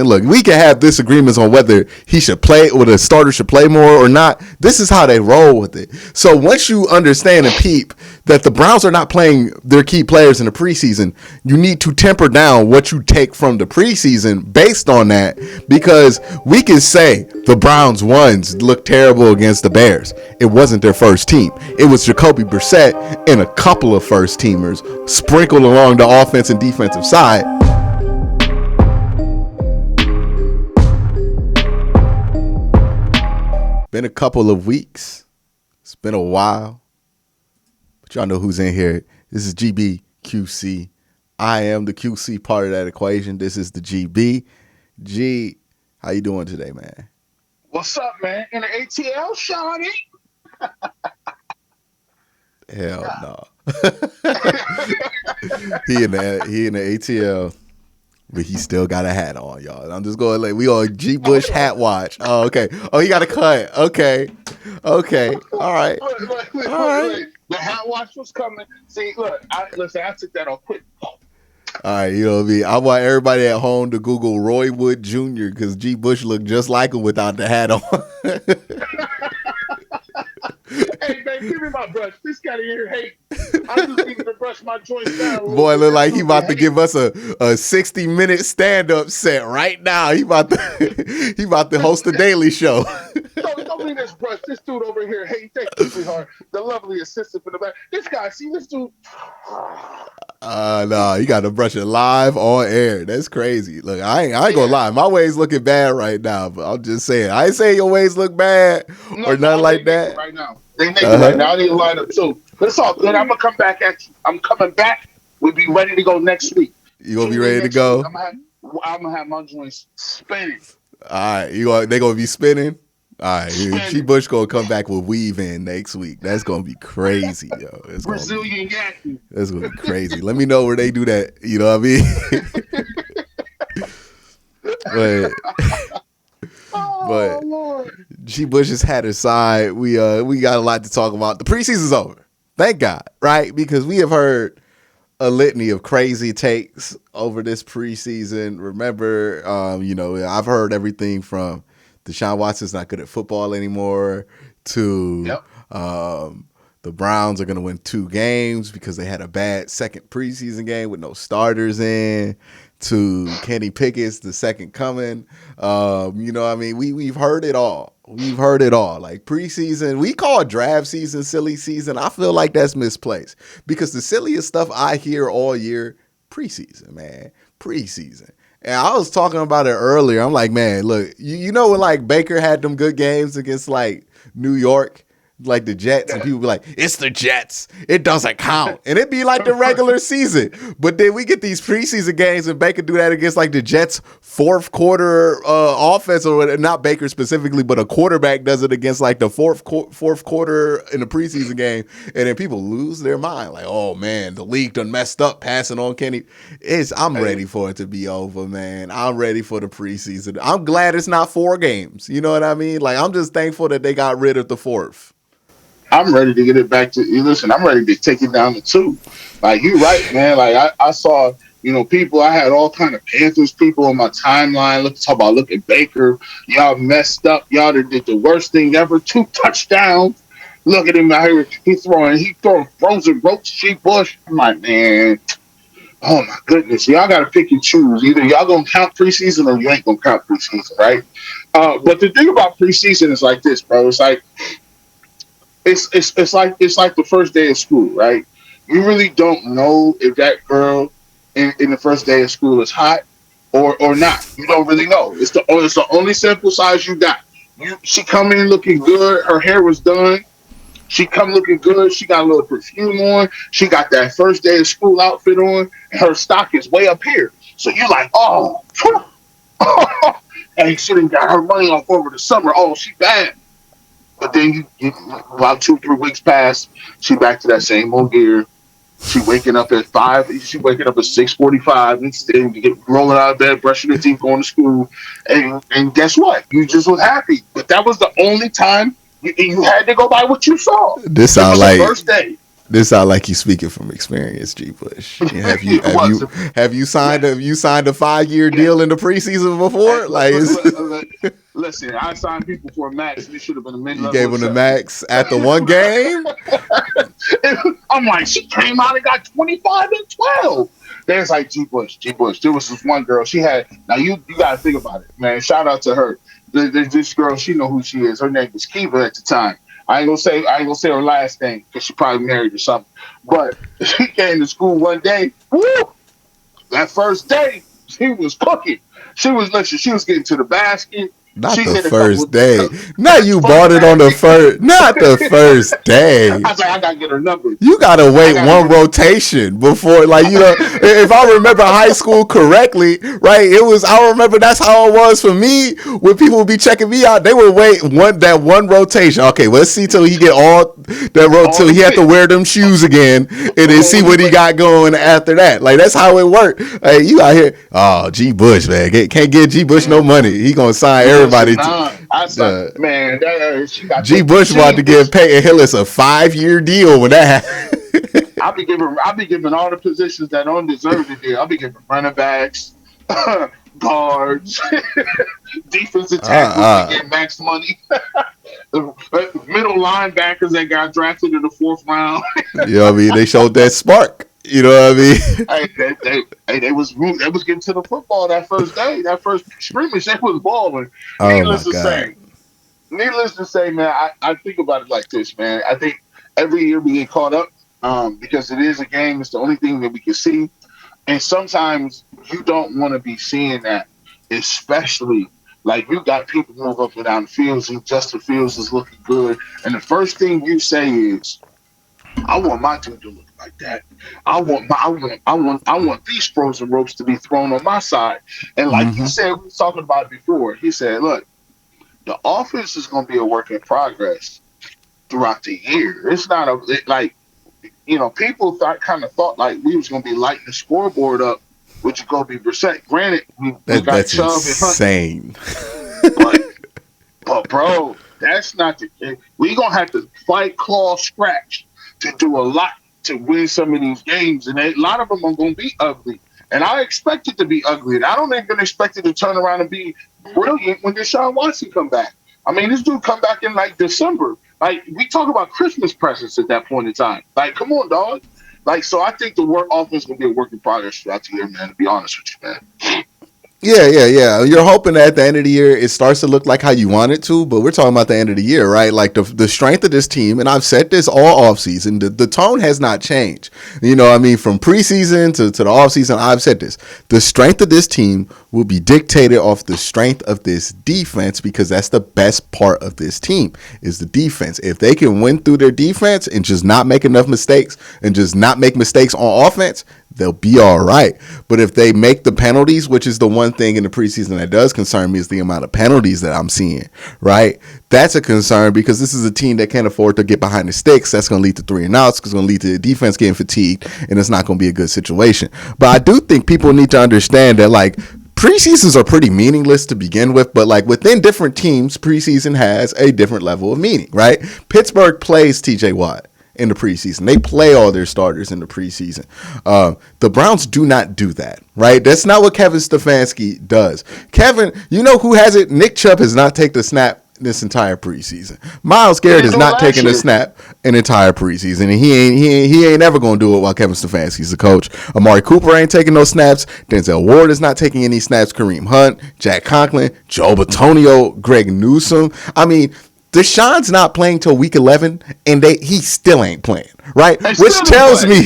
And look, we can have disagreements on whether he should play or the starter should play more or not. This is how they roll with it. So once you understand and peep that the Browns are not playing their key players in the preseason, you need to temper down what you take from the preseason based on that, because we can say the Browns ones looked terrible against the Bears. It wasn't their first team. It was Jacoby Brissett and a couple of first teamers sprinkled along the offense and defensive side. Been a couple of weeks. It's been a while. But y'all know who's in here. This is GBQC. I am the QC part of that equation. This is the GB. G, how you doing today, man? What's up, man? In the ATL, Shawnee? Hell no. He in the ATL. But he still got a hat on, y'all. I'm just going like we on G Bush hat watch. Oh, okay. Oh, he got a cut. Okay. All right. Wait. The hat watch was coming. See, look, I took that off quick. All right, you know what I mean? I want everybody at home to Google Roy Wood Jr. because G Bush looked just like him without the hat on. Hey, man, give me my brush. This guy here hate. I'm just needing to brush my joints down. Boy, look like he about to give us a 60-minute stand-up set right now. He about to host a daily show. Don't leave this brush. This dude over here, hey, thank you, sweetheart. The lovely assistant in the back. This guy, see this dude. No, you got to brush it live on air. That's crazy. Look, I ain't gonna lie. My waves looking bad right now, but I'm just saying. I ain't saying your waves look bad or nothing like that. Right now. They make it right now. I need to line up too. But it's all good. I'm going to come back at you. I'm coming back. We'll be ready to go next week. You going to be ready to go? I'm going to have my joints spinning. All right. They going to be spinning? All right. G Bush going to come back with weave in next week. That's going to be crazy, yo. Brazilian yaki. That's going to be crazy. Let me know where they do that. You know what I mean? But Lord. G Bush's hat aside, we got a lot to talk about. The preseason's over. Thank God, right? Because we have heard a litany of crazy takes over this preseason. Remember, I've heard everything from Deshaun Watson's not good at football anymore to the Browns are going to win 2 games because they had a bad second preseason game with no starters in, to Kenny Pickett's the second coming. We've heard it all. We've heard it all. Like preseason, we call draft season silly season. I feel like that's misplaced because the silliest stuff I hear all year, preseason, man. Preseason. And I was talking about it earlier. I'm like, man, look, you know when like Baker had them good games against like New York, like the Jets, and people be like, it's the Jets. It doesn't count. And it'd be like the regular season. But then we get these preseason games and Baker do that against like the Jets' fourth quarter offense, or not Baker specifically, but a quarterback does it against like the fourth quarter in the preseason game. And then people lose their mind. Like, oh man, the league done messed up passing on Kenny. I'm ready for it to be over, man. I'm ready for the preseason. I'm glad it's not 4 games. You know what I mean? Like, I'm just thankful that they got rid of the 4th. I'm ready to get it back to you. Listen, I'm ready to take it down to 2. Like, you're right, man. Like, I saw, people, I had all kind of Panthers people on my timeline. Look at Baker. Y'all messed up. Y'all did the worst thing ever. 2 touchdowns. Look at him out here. He throwing frozen ropes, G Bush. I'm like, man, oh my goodness. Y'all got to pick and choose. Either y'all going to count preseason or you ain't going to count preseason, right? But the thing about preseason is like this, bro. It's like, It's like the first day of school, right? You really don't know if that girl in the first day of school is hot or not. You don't really know. It's the only sample size you got. She come in looking good. Her hair was done. She come looking good. She got a little perfume on. She got that first day of school outfit on. And her stock is way up here. So you're like, oh, and she done got her money off over the summer. Oh, she bad. But then about 2-3 weeks pass, she back to that same old gear. She waking up at 5. She waking up at 6:45 instead of get rolling out of bed, brushing her teeth, going to school. And guess what? You just was happy. But that was the only time you had to go by what you saw. This sound like the first day. This sound like you speaking from experience, G. Bush. Have you signed a 5-year deal in the preseason before? Listen, I signed people for a max. This should have been a mid-level. You gave them the max at the one game. I'm like, she came out and got 25 and 12. There's like G. Bush. There was this one girl. She had. Now you got to think about it, man. Shout out to her. This girl, she know who she is. Her name was Kiva at the time. I ain't gonna say her last name because she probably married or something. But she came to school one day. Woo! That first day, she was cooking. She was getting to the basket. Not the first day. Not you bought it on the first. Not the first day. I was like, I gotta get her number. You gotta wait one rotation before, if I remember high school correctly, right? I remember that's how it was for me. When people would be checking me out, they would wait one rotation. Okay, let's see till he get all that till he had to wear them shoes again, and then see what he got going after that. Like that's how it worked. Hey, you out here? Oh, G. Bush, man, can't get G. Bush no money. He gonna sign everybody. I said, man, she got G. Bush wanted to give Peyton Hillis a 5-year deal when that happened. I'll be giving all the positions that don't deserve the deal. I'll be giving running backs, guards, defensive tackles get max money. Middle linebackers that got drafted in the 4th round. You know what I mean? They showed that spark. You know what I mean? They was getting to the football that first day. That first scrimmage, they was balling. Needless to say, man, I think about it like this, man. I think every year we get caught up because it is a game. It's the only thing that we can see. And sometimes you don't want to be seeing that, especially like you got people move up and down the fields and Justin Fields is looking good. And the first thing you say is, I want my team to look like that. I want these frozen ropes to be thrown on my side. And like he said, we were talking about it before. He said, look, the offense is going to be a work in progress throughout the year. It's not people thought like we was going to be lighting the scoreboard up with Jacoby Brissett. Granted, we got Chubb insane. And Hunt. but bro, that's not the. We gonna have to fight, claw, scratch to do a lot to win some of these games, and a lot of them are going to be ugly. And I expect it to be ugly, and I don't even expect it to turn around and be brilliant when Deshaun Watson come back. I mean, this dude come back in like December. Like we talk about Christmas presents at that point in time. Like, come on, dog. Like, so I think the offense will be a work in progress throughout the year, man. To be honest with you, man. Yeah. You're hoping that at the end of the year it starts to look like how you want it to, but we're talking about the end of the year, right? Like the strength of this team, and I've said this all offseason, the tone has not changed. You know what I mean? From preseason to the offseason, I've said this. The strength of this team will be dictated off the strength of this defense because that's the best part of this team is the defense. If they can win through their defense and just not make enough mistakes and just not make mistakes on offense, they'll be all right. But if they make the penalties, which is the one thing in the preseason that does concern me is the amount of penalties that I'm seeing, right? That's a concern because this is a team that can't afford to get behind the sticks. That's going to lead to 3 and outs. It's going to lead to the defense getting fatigued, and it's not going to be a good situation. But I do think people need to understand that, like, preseasons are pretty meaningless to begin with, but like within different teams, preseason has a different level of meaning, right? Pittsburgh plays TJ Watt in the preseason. They play all their starters in the preseason. The Browns do not do that, right? That's not what Kevin Stefanski does. Kevin, you know who has it? Nick Chubb has not taken the snap this entire preseason. Myles Garrett is not taking a snap an entire preseason, and he ain't ever gonna do it while Kevin Stefanski's the coach. Amari Cooper ain't taking no snaps. Denzel Ward is not taking any snaps. Kareem Hunt, Jack Conklin, Joe Bitonio, Greg Newsome. I mean, Deshaun's not playing till week 11, and he still ain't playing, right? Which tells me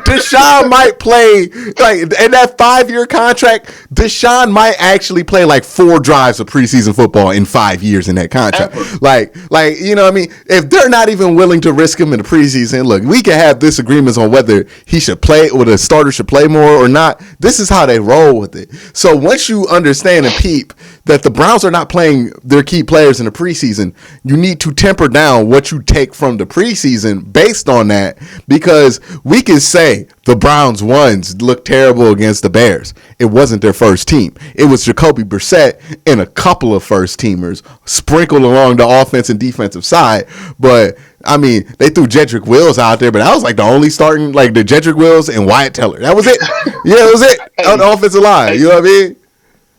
Deshaun might play, like, in that 5-year contract, Deshaun might actually play like 4 drives of preseason football in 5 years in that contract. Like, you know what I mean? If they're not even willing to risk him in the preseason, look, we can have disagreements on whether he should play, or the starter should play more or not. This is how they roll with it. So once you understand and peep that the Browns are not playing their key players in the preseason, you need to temper down what you take from the preseason preseason based on that, because we can say the Browns ones looked terrible against the Bears. It wasn't their first team. It was Jacoby Brissett and a couple of first teamers sprinkled along the offense and defensive side. But I mean, they threw Jedrick Wills out there, but that was like the only starting, like the Jedrick Wills and Wyatt Teller. That was it. Yeah, that was it on the offensive line. You know what I mean?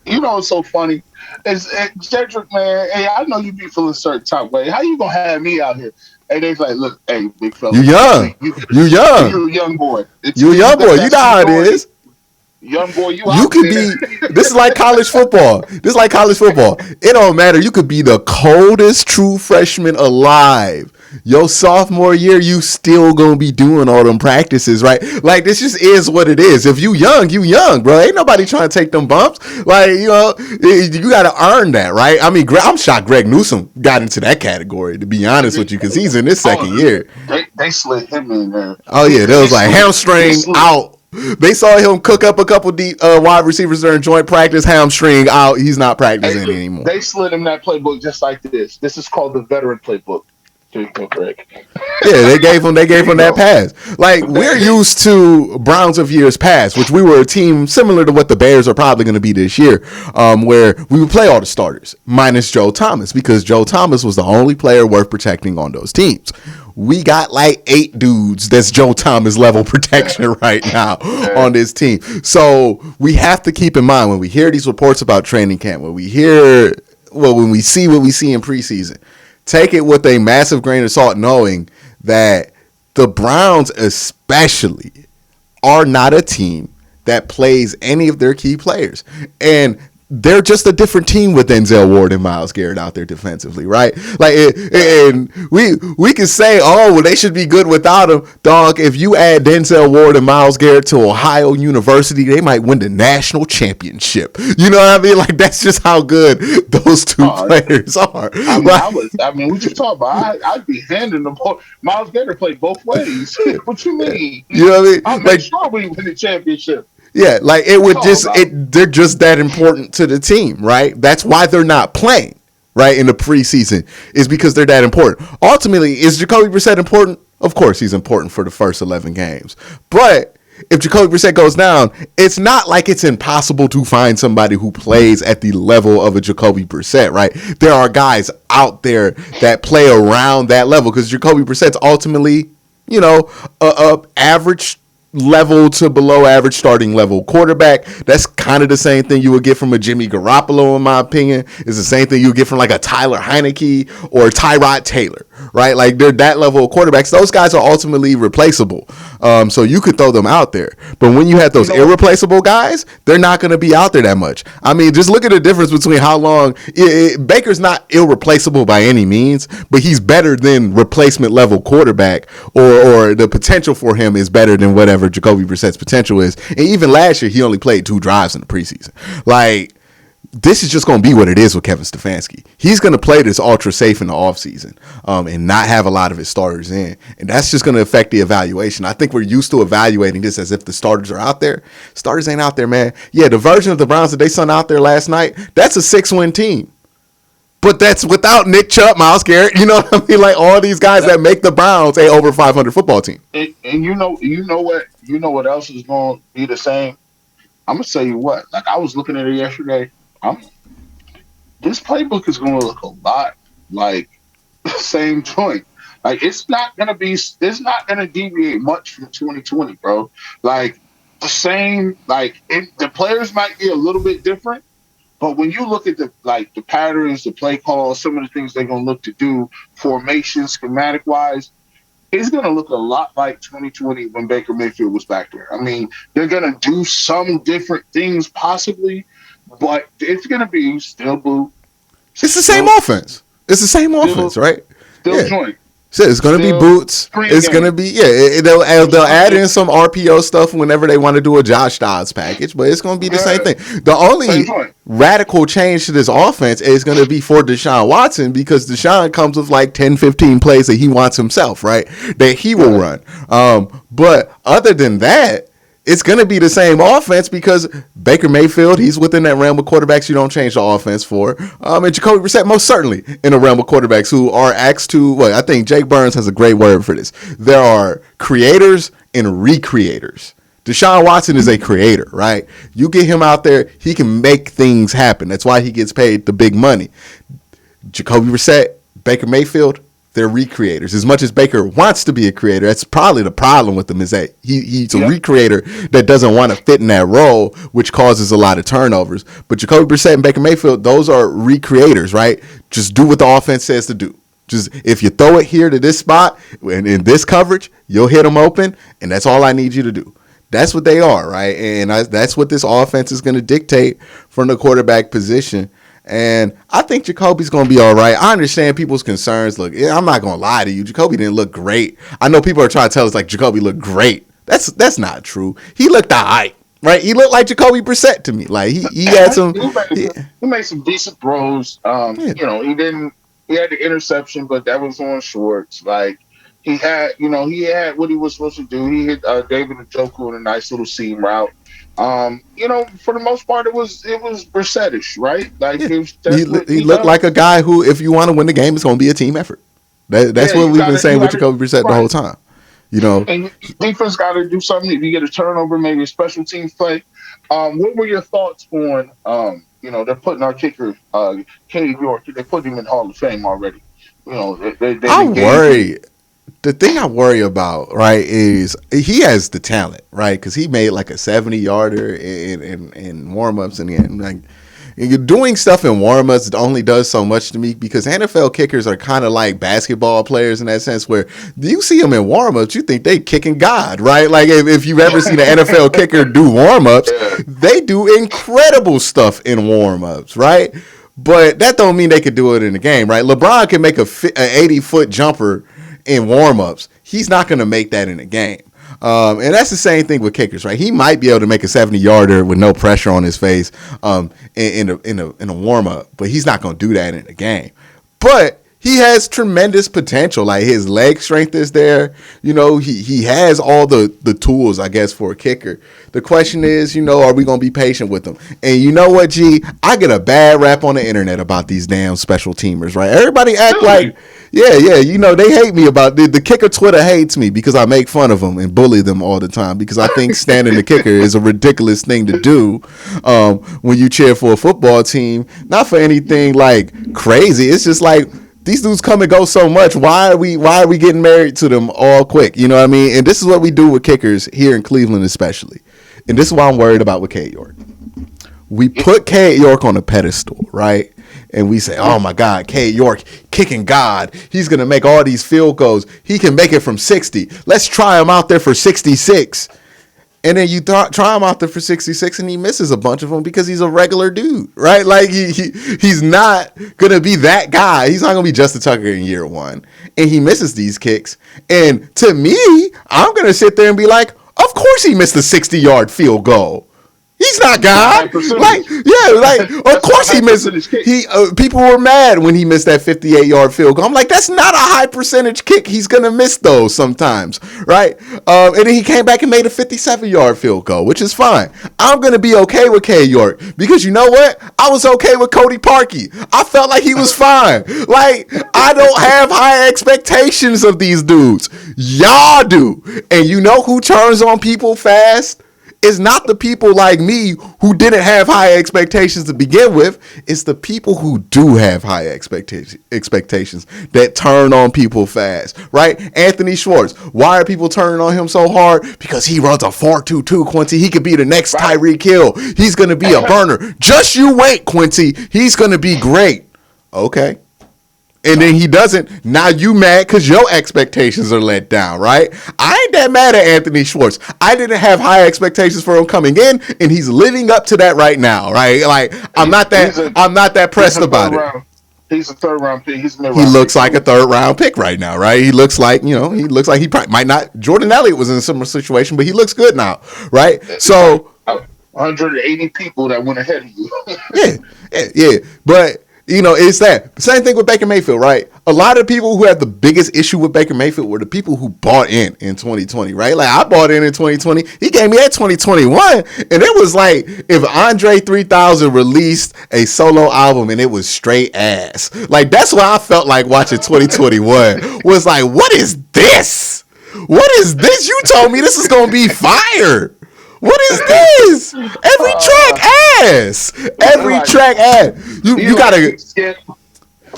You know what's so funny? It's Jedrick, man. Hey, I know you be feeling a certain type way. How you gonna have me out here? And they's like, look, hey, big fella. You young. You young. You a young boy. You a young boy. You know how it is. Young boy, you could be. This is like college football. It don't matter. You could be the coldest true freshman alive. Your sophomore year, you still gonna be doing all them practices, right? Like, this just is what it is. If you young, bro. Ain't nobody trying to take them bumps. Like, you know, you got to earn that, right? I mean, I'm shocked Greg Newsome got into that category, to be honest with you, because he's in his second year. They slid him in there. Oh yeah, there was like hamstring out. They saw him cook up a couple wide receivers during joint practice. Hamstring out. He's not practicing anymore. They slid him that playbook just like this. This is called the veteran playbook. Yeah, they gave him that pass. Like, we're used to Browns of years past, which we were a team similar to what the Bears are probably going to be this year, where we would play all the starters minus Joe Thomas, because Joe Thomas was the only player worth protecting on those teams. We got like 8 dudes that's Joe Thomas level protection right now on this team. So we have to keep in mind when we hear these reports about training camp, when we see what we see in preseason, take it with a massive grain of salt, knowing that the Browns especially are not a team that plays any of their key players. And they're just a different team with Denzel Ward and Myles Garrett out there defensively, right? Like, and we can say, oh, well, they should be good without him. Dog, if you add Denzel Ward and Myles Garrett to Ohio University, they might win the national championship. You know what I mean? Like, that's just how good those two players are. I mean, we just talked about. I'd be handing the ball. Myles Garrett played both ways. What you mean? You know what I mean? I'll make sure we win the championship. Yeah, like they're just that important to the team, right? That's why they're not playing, right, in the preseason, is because they're that important. Ultimately, is Jacoby Brissett important? Of course he's important for the first 11 games. But if Jacoby Brissett goes down, it's not like it's impossible to find somebody who plays at the level of a Jacoby Brissett, right? There are guys out there that play around that level, because Jacoby Brissett's ultimately, you know, a average level to below average starting level quarterback. That's kind of the same thing you would get from a Jimmy Garoppolo, in my opinion. It's the same thing you would get from like a Tyler Heineke or Tyrod Taylor, right? Like, they're that level of quarterbacks. Those guys are ultimately replaceable. So you could throw them out there. But when you have those irreplaceable guys, they're not going to be out there that much. I mean, just look at the difference between how long Baker's not irreplaceable by any means, but he's better than replacement level quarterback, or the potential for him is better than whatever Jacoby Brissett's potential is. And even last year, he only played 2 drives in the preseason. Like, this is just going to be what it is with Kevin Stefanski. He's going to play this ultra safe in the offseason and not have a lot of his starters in. And that's just going to affect the evaluation. I think we're used to evaluating this as if the starters are out there. Starters ain't out there, man. Yeah, the version of the Browns that they sent out there last night, that's a 6-win team. But that's without Nick Chubb, Myles Garrett, you know what I mean? Like, all these guys that make the Browns a over 500 football team. And you know what else is going to be the same? I'm going to tell you what. Like, I was looking at it yesterday. This playbook is going to look a lot like the same joint. Like, it's not going to deviate much from 2020, bro. Like, the same, like, the players might be a little bit different, but when you look at the patterns, the play calls, some of the things they're going to look to do, formation, schematic wise, it's going to look a lot like 2020 when Baker Mayfield was back there. I mean, they're going to do some different things possibly, but it's going to be still boot. It's the same offense. It's the same offense, right? Still joint. So it's going to be boots. It's going to be, they'll add in some RPO stuff whenever they want to do a Josh Dobbs package, but it's going to be the same thing. The only radical change to this offense is going to be for Deshaun Watson, because Deshaun comes with like 10, 15 plays that he wants himself, right? That he will run. But other than that, it's going to be the same offense because Baker Mayfield, he's within that realm of quarterbacks you don't change the offense for. And Jacoby Brissett, most certainly in the realm of quarterbacks who are asked to, I think Jake Burns has a great word for this. There are creators and recreators. Deshaun Watson is a creator, right? You get him out there, he can make things happen. That's why he gets paid the big money. Jacoby Brissett, Baker Mayfield, they're recreators. As much as Baker wants to be a creator, that's probably the problem with him is that he's a recreator that doesn't want to fit in that role, which causes a lot of turnovers. But Jacoby Brissett and Baker Mayfield, those are recreators, right? Just do what the offense says to do. Just if you throw it here to this spot and in this coverage, you'll hit them open, and that's all I need you to do. That's what they are, right? And that's what this offense is going to dictate from the quarterback position. And I think Jacoby's going to be all right. I understand people's concerns. Look, I'm not going to lie to you. Jacoby didn't look great. I know people are trying to tell us like Jacoby looked great. That's not true. He looked all right, right? He looked like Jacoby Brissett to me. Like he had some. He made some decent throws. You know, he had the interception, but that was on shorts. Like he had what he was supposed to do. He hit David Njoku in a nice little seam route. You know, for the most part, it was Brissett-ish, right? Like he looked like a guy who, if you want to win the game, it's going to be a team effort. That's what we've been saying with Jacoby Brissett the whole time. You know, and defense got to do something. If you get a turnover, maybe a special teams play. What were your thoughts on? You know, they're putting our kicker, Cade York. They put him in Hall of Fame already. You know, I worry. The thing I worry about, right, is he has the talent, right? Because he made like a 70-yarder in warm-ups, and like doing stuff in warm-ups only does so much to me because NFL kickers are kind of like basketball players in that sense where you see them in warm-ups, you think they kicking God, right? Like if you've ever seen an NFL kicker do warm-ups, they do incredible stuff in warm-ups, right? But that don't mean they could do it in the game, right? LeBron can make an 80-foot jumper in warm-ups. He's not going to make that in a game. And that's the same thing with kickers, right? He might be able to make a 70-yarder with no pressure on his face in a warm-up, but he's not going to do that in a game. But he has tremendous potential. Like his leg strength is there. You know, he has all the tools, I guess, for a kicker. The question is, you know, are we going to be patient with him? And you know what, G? I get a bad rap on the internet about these damn special teamers, right? Everybody act like, yeah, you know, they hate me about the kicker Twitter hates me because I make fun of them and bully them all the time because I think standing the kicker is a ridiculous thing to do when you cheer for a football team. Not for anything like crazy. It's just like, these dudes come and go so much. Why are we getting married to them all quick? You know what I mean? And this is what we do with kickers here in Cleveland especially. And this is why I'm worried about with Cade York. We put Cade York on a pedestal, right? And we say, oh my God, Cade York, kicking God. He's going to make all these field goals. He can make it from 60. Let's try him out there for 66. And then you try him out there for 66 and he misses a bunch of them because he's a regular dude, right? Like he's not going to be that guy. He's not going to be Justin Tucker in year one. And he misses these kicks. And to me, I'm going to sit there and be like, of course he missed a 60-yard field goal. He's not God. Of course he missed it. People were mad when he missed that 58-yard field goal. I'm like, that's not a high percentage kick. He's gonna miss those sometimes, right? And then he came back and made a 57-yard field goal, which is fine. I'm gonna be okay with Cade York because you know what? I was okay with Cody Parkey. I felt like he was fine. Like I don't have high expectations of these dudes. Y'all do, and you know who turns on people fast? It's not the people like me who didn't have high expectations to begin with. It's the people who do have high expectations that turn on people fast, right? Anthony Schwartz. Why are people turning on him so hard? Because he runs a 4.22, Quincy. He could be the next Tyreek Hill. He's going to be a burner. Just you wait, Quincy. He's going to be great. Okay. And then he doesn't. Now you mad because your expectations are let down, right? I ain't that mad at Anthony Schwartz. I didn't have high expectations for him coming in, and he's living up to that right now, right? Like I'm not that pressed about it. He's a third round pick. He looks like a third round pick right now, right? He looks like he probably might not. Jordan Elliott was in a similar situation, but he looks good now, right? So 180 people that went ahead of you. yeah, but. You know, it's that same thing with Baker Mayfield, right? a lot of people who had the biggest issue with Baker Mayfield were the people who bought in 2020, right? Like I bought in 2020. He gave me that 2021, and it was like if Andre 3000 released a solo album and it was straight ass. Like that's what I felt like watching 2021. Was like, what is this? What is this? You told me this is gonna be fire. What is this? Every track ass. Every track ass. You gotta.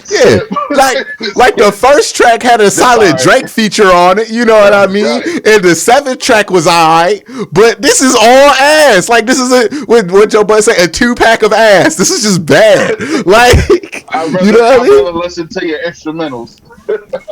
Yeah, like the first track had a solid Drake feature on it, you know what I mean? And the seventh track was alright, but this is all ass. Like this is what Joe Budden said, a 2-pack of ass. This is just bad. Like you know what I mean? Listen to your instrumentals.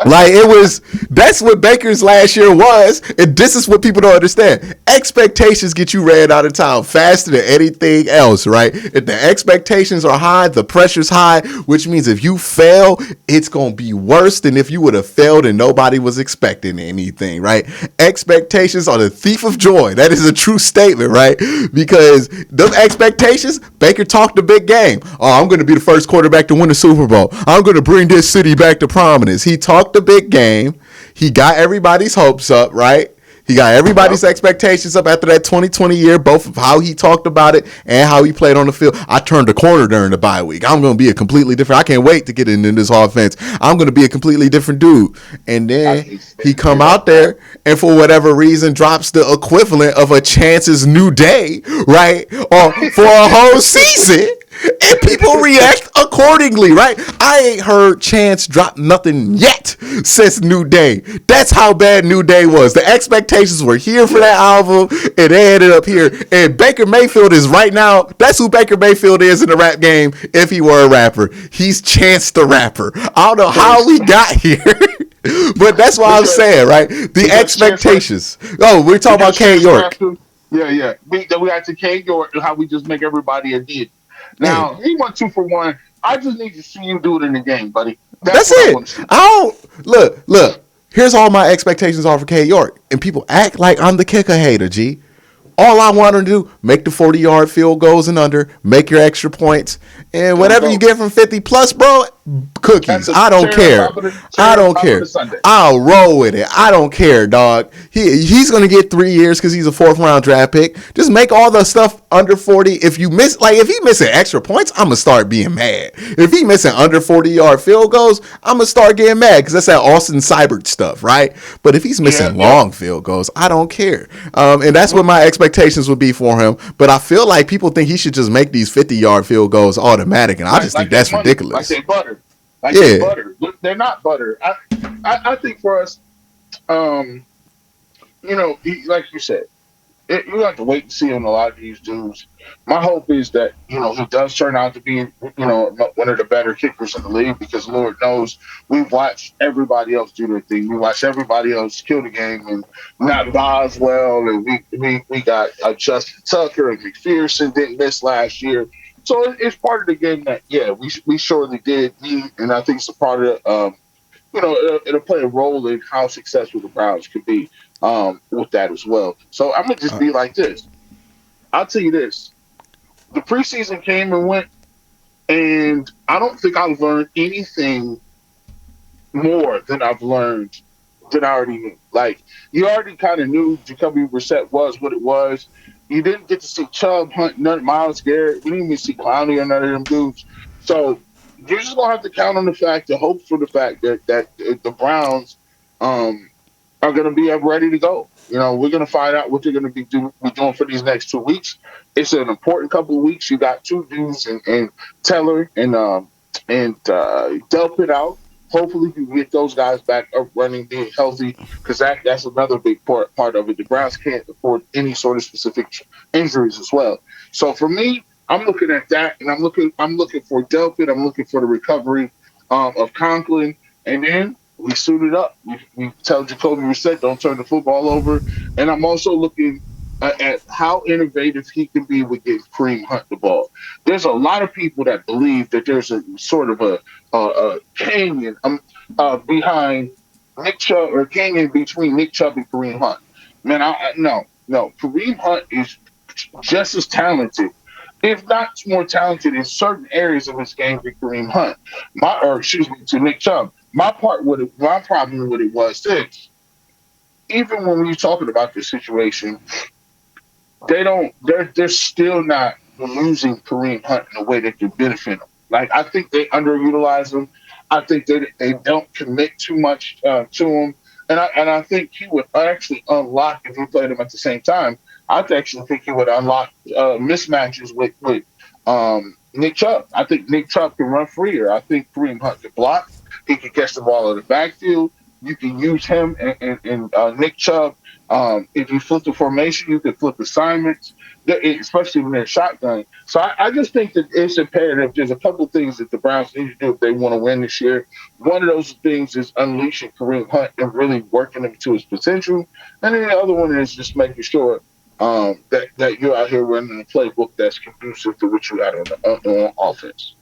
Like it was. That's what Baker's last year was, and this is what people don't understand. Expectations get you ran out of town faster than anything else, right? If the expectations are high, the pressure's high, which means if you fail, it's gonna be worse than if you would have failed and nobody was expecting anything, right? Expectations are the thief of joy. That is a true statement, right? Because those expectations, Baker talked a big game. Oh, I'm gonna be the first quarterback to win the Super Bowl. I'm gonna bring this city back to prominence. He talked a big game. He got everybody's hopes up, right? He got everybody's expectations up after that 2020 year, both of how he talked about it and how he played on the field. I turned the corner during the bye week. I'm going to be a completely different. I can't wait to get into this offense. I'm going to be a completely different dude. And then he come out there and for whatever reason drops the equivalent of a Chance's new day, right? Or for a whole season. And people react accordingly, right? I ain't heard Chance drop nothing yet since New Day. That's how bad New Day was. The expectations were here for that album, and they ended up here. And Baker Mayfield is right now, that's who Baker Mayfield is in the rap game if he were a rapper. He's Chance the Rapper. I don't know how we got here. But that's what I'm saying, right? The expectations. Oh, we're talking about K. York. Yeah. We got to K. York and how we just make everybody a hit. Now, he went 2 for 1. I just need to see you do it in the game, buddy. That's it. I don't look. Here's all my expectations are for K. York, and people act like I'm the kicker hater. G. All I want to do, make the 40-yard field goals and under, make your extra points, and whatever you get from 50 plus, bro, cookies. I don't care. I don't care. I'll roll with it. I don't care, dog. He's gonna get 3 years because he's a 4th-round draft pick. Just make all the stuff under 40. If you miss, like if he missing extra points, I'm gonna start being mad. If he missing under 40-yard field goals, I'm gonna start getting mad because that's that Austin Seibert stuff, right? But if he's missing long field goals, I don't care. And that's what my expectations would be for him. But I feel like people think he should just make these 50-yard field goals automatic, and I just think that's ridiculous. Like they butter. They're butter. They're not butter. I think for us, like you said, you have to wait and see on a lot of these dudes. My hope is that, he does turn out to be, one of the better kickers in the league because Lord knows we've watched everybody else do their thing. We watched everybody else kill the game and not Boswell, and we got Justin Tucker and McPherson didn't miss last year. So it's part of the game that, we surely did need, and I think it's a part of, it'll play a role in how successful the Browns could be with that as well. So I'm going to just be like this. I'll tell you this. The preseason came and went, and I don't think I've learned anything more than I've learned than I already knew. Like, you already kind of knew Jacoby Brissett was what it was. You didn't get to see Chubb, Hunt, none, Myles Garrett. We didn't even see Clowney or none of them dudes. So you're just going to have to count on the fact, to hope for the fact that the Browns are going to be ready to go. We're going to find out what they're going to be doing for these next 2 weeks. It's an important couple of weeks. You got two dudes and Teller and Delpit out. Hopefully, you get those guys back up running, being healthy, because that's another big part of it. The Browns can't afford any sort of specific injuries as well. So for me, I'm looking at that, and I'm looking for Delpit. I'm looking for the recovery of Conklin, and then we suit it up. We tell Jacoby Brissett, don't turn the football over. And I'm also looking at how innovative he can be with getting Kareem Hunt the ball. There's a lot of people that believe that there's a sort of a canyon behind Nick Chubb, or canyon between Nick Chubb and Kareem Hunt. Man, no. Kareem Hunt is just as talented, if not more talented in certain areas of his game than Kareem Hunt. Or excuse me, to Nick Chubb. My problem with it was this. Even when we're talking about this situation, they're still not using Kareem Hunt in a way that can benefit them. Like I think they underutilize him. I think they don't commit too much to him, and I think he would actually unlock if we played him at the same time. I actually think he would unlock mismatches with Nick Chubb. I think Nick Chubb can run freer. I think Kareem Hunt can block. He can catch the ball in the backfield. You can use him and Nick Chubb if you flip the formation, you can flip assignments, especially when they're shotgun. So I just think that it's imperative. There's a couple of things that the Browns need to do if they want to win this year. One of those things is unleashing Kareem Hunt and really working him to his potential. And then the other one is just making sure that you're out here running a playbook that's conducive to what you got on offense.